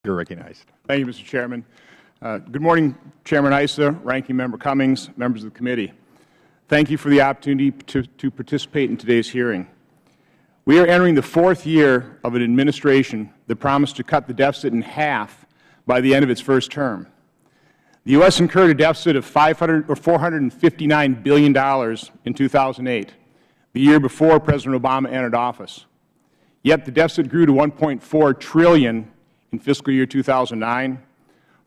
You're recognized. Thank you, Mr. Chairman. Good morning, Chairman Issa, Ranking Member Cummings, members of the committee. Thank you for the opportunity to participate in today's hearing. We are entering the 4th year of an administration that promised to cut the deficit in half by the end of its first term. The U.S. incurred a deficit of $459 billion in 2008, the year before President Obama entered office. Yet the deficit grew to $1.4 trillion in fiscal year 2009,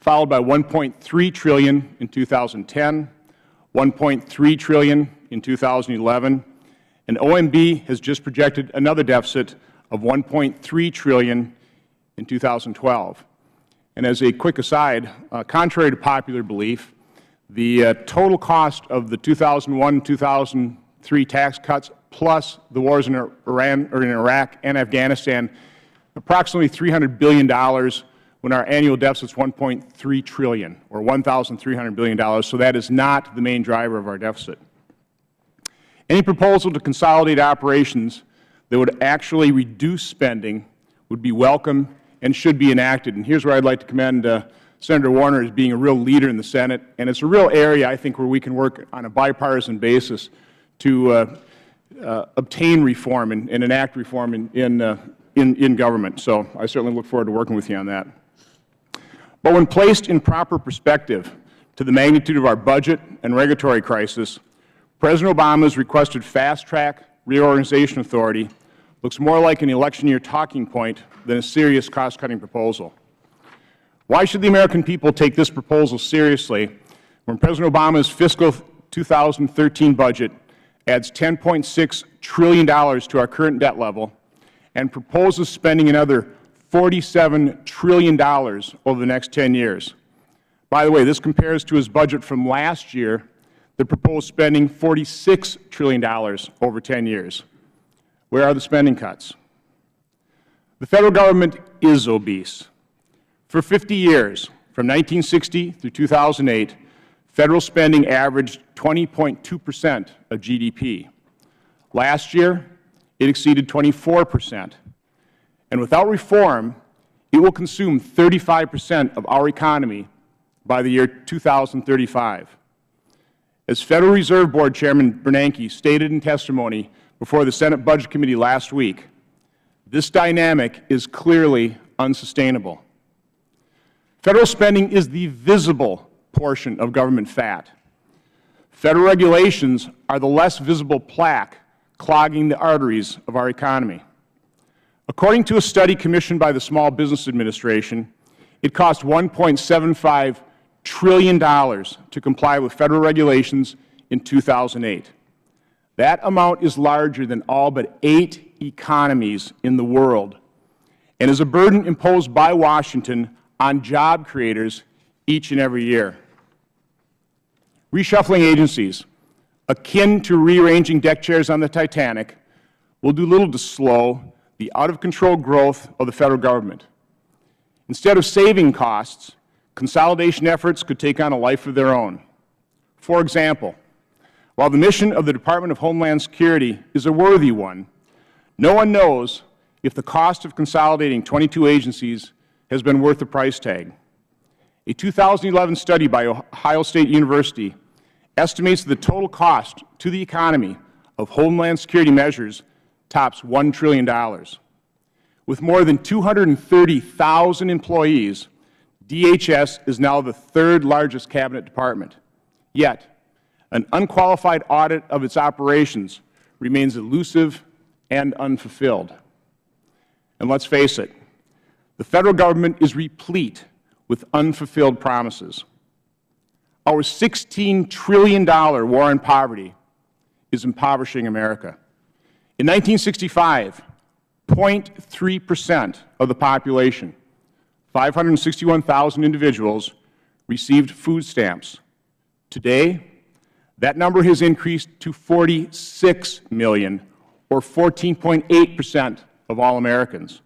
followed by $1.3 trillion in 2010, $1.3 trillion in 2011, and OMB has just projected another deficit of $1.3 trillion in 2012. And as a quick aside, contrary to popular belief, the total cost of the 2001-2003 tax cuts plus the wars in Iraq and Afghanistan, approximately $300 billion when our annual deficit is $1.3 trillion, or $1,300 billion. So that is not the main driver of our deficit. Any proposal to consolidate operations that would actually reduce spending would be welcome and should be enacted. And here's where I'd like to commend Senator Warner as being a real leader in the Senate. And it's a real area, I think, where we can work on a bipartisan basis to obtain reform and enact reform in government. So I certainly look forward to working with you on that. But when placed in proper perspective to the magnitude of our budget and regulatory crisis, President Obama's requested fast-track reorganization authority looks more like an election year talking point than a serious cost-cutting proposal. Why should the American people take this proposal seriously when President Obama's fiscal 2013 budget adds $10.6 trillion to our current debt level and proposes spending another $47 trillion over the next 10 years? By the way, this compares to his budget from last year that proposed spending $46 trillion over 10 years. Where are the spending cuts? The Federal Government is obese. For 50 years, from 1960 through 2008, Federal spending averaged 20.2% of GDP. Last year, it exceeded 24%. And without reform, it will consume 35% of our economy by the year 2035. As Federal Reserve Board Chairman Bernanke stated in testimony before the Senate Budget Committee last week, this dynamic is clearly unsustainable. Federal spending is the visible portion of government fat. Federal regulations are the less visible plaque clogging the arteries of our economy. According to a study commissioned by the Small Business Administration, it cost $1.75 trillion to comply with Federal regulations in 2008. That amount is larger than all but 8 economies in the world and is a burden imposed by Washington on job creators each and every year. Reshuffling agencies, akin to rearranging deck chairs on the Titanic, will do little to slow the out-of-control growth of the Federal Government. Instead of saving costs, consolidation efforts could take on a life of their own. For example, while the mission of the Department of Homeland Security is a worthy one, no one knows if the cost of consolidating 22 agencies has been worth the price tag. A 2011 study by Ohio State University estimates the total cost to the economy of Homeland Security measures tops $1 trillion. With more than 230,000 employees, DHS is now the 3rd largest Cabinet department. Yet, an unqualified audit of its operations remains elusive and unfulfilled. And let's face it, the Federal Government is replete with unfulfilled promises. Our $16 trillion war on poverty is impoverishing America. In 1965, 0.3% of the population, 561,000 individuals, received food stamps. Today, that number has increased to 46 million, or 14.8% of all Americans.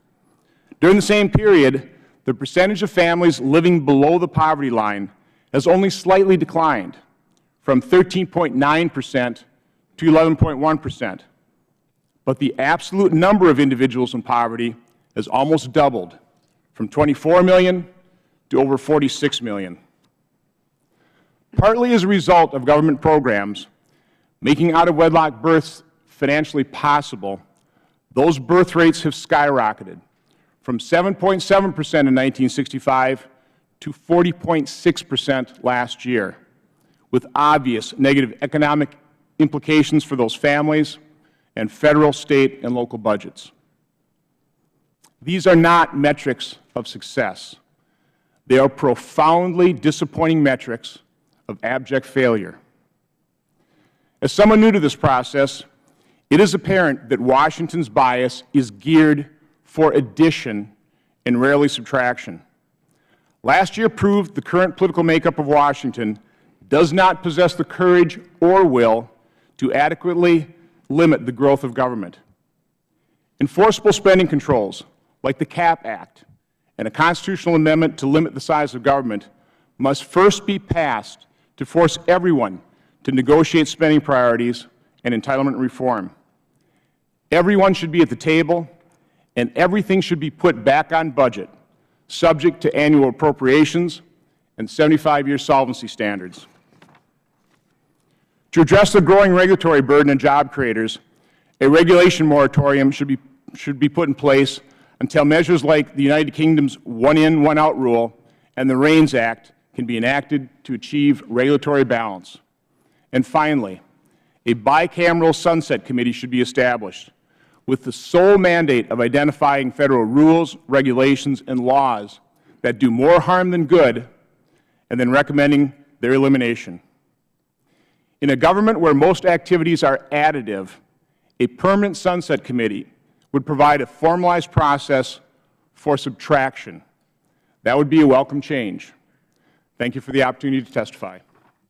During the same period, the percentage of families living below the poverty line has only slightly declined, from 13.9% to 11.1%. But the absolute number of individuals in poverty has almost doubled, from 24 million to over 46 million. Partly as a result of government programs making out-of-wedlock births financially possible, those birth rates have skyrocketed from 7.7% in 1965 to 40.6% last year, with obvious negative economic implications for those families and Federal, State, and local budgets. These are not metrics of success. They are profoundly disappointing metrics of abject failure. As someone new to this process, it is apparent that Washington's bias is geared for addition and rarely subtraction. Last year proved the current political makeup of Washington does not possess the courage or will to adequately limit the growth of government. Enforceable spending controls, like the CAP Act and a constitutional amendment to limit the size of government, must first be passed to force everyone to negotiate spending priorities and entitlement reform. Everyone should be at the table, and everything should be put back on budget, subject to annual appropriations and 75-year solvency standards. To address the growing regulatory burden on job creators, a regulation moratorium should be put in place until measures like the United Kingdom's one-in, one-out rule and the REINS Act can be enacted to achieve regulatory balance. And finally, a bicameral sunset committee should be established with the sole mandate of identifying Federal rules, regulations, and laws that do more harm than good, and then recommending their elimination. In a government where most activities are additive, a permanent sunset committee would provide a formalized process for subtraction. That would be a welcome change. Thank you for the opportunity to testify.